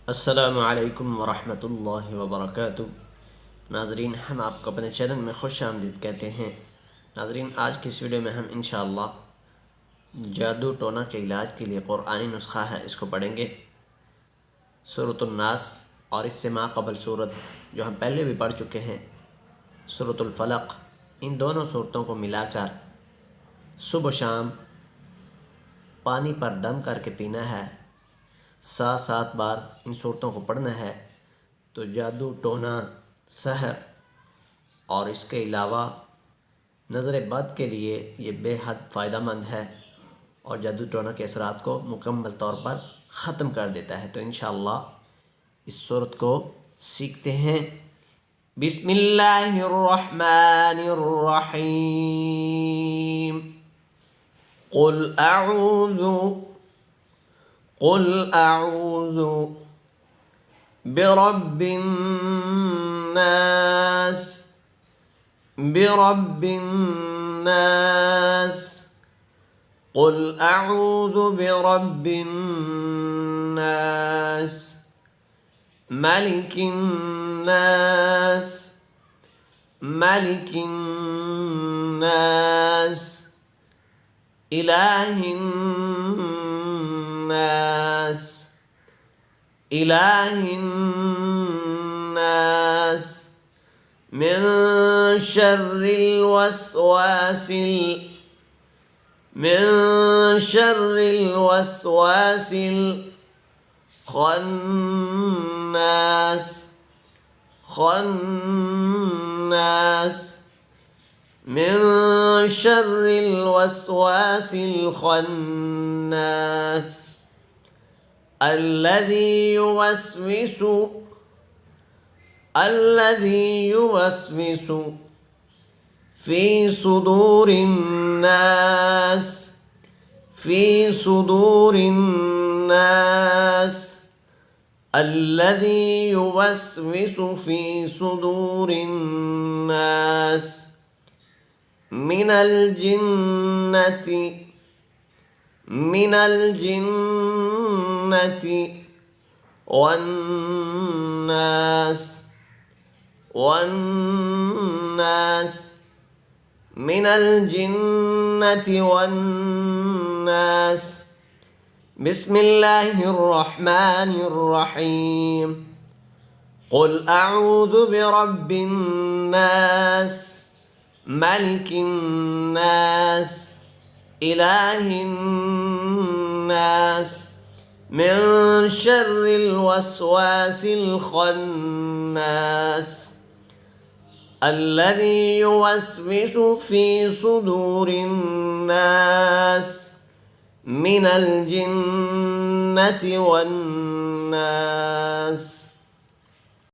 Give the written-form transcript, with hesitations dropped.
अस्सलामु अलैकुम वरहमतुल्लाहि वबरकातुहू। नाज़रीन, हम आपको अपने चैनल में खुश आमदीद कहते हैं। नाज़रीन, आज की इस वीडियो में हम इंशाअल्लाह जादू टोना के इलाज के लिए क़ुरआनी नुस्खा है, इसको पढ़ेंगे। सूरतुन नास और इससे माक़बल सूरत जो हम पहले भी पढ़ चुके हैं, सूरतुल फलक, इन दोनों सूरतों को मिलाकर सुबह शाम पानी पर दम करके पीना है। 7 बार इन सूरतों को पढ़ना है तो जादू टोना, सहर और इसके अलावा नज़र बद के लिए ये बेहद फ़ायदेमंद है और जादू टोना के असरात को मुकम्मल तौर पर ख़त्म कर देता है। तो इंशाअल्लाह इस सूरत को सीखते हैं। बिस्मिल्लाहिर्रहमानिर्रहीम। कुल अऊज़ु बिरब्बिन नास बिरब्बिन नास। कुल अऊज़ु बिरब्बिन नास मलिकिन नास मलिकिन नास इलाहिन नास इलाहिन नास मिन शर्रिल वस्वासिल खन्नास मिन शर्रिल वस्वासिल खन्नास الذي يوسوس في صدور الناس الذي يوسوس في صدور الناس من الجنة والناس من الجنة والناس. بسم الله الرحمن الرحيم. قل أعوذ برب الناس ملك الناس إله الناس من شر الوسواس الخناس الذي يوسوس في صدور الناس من الجنة والناس.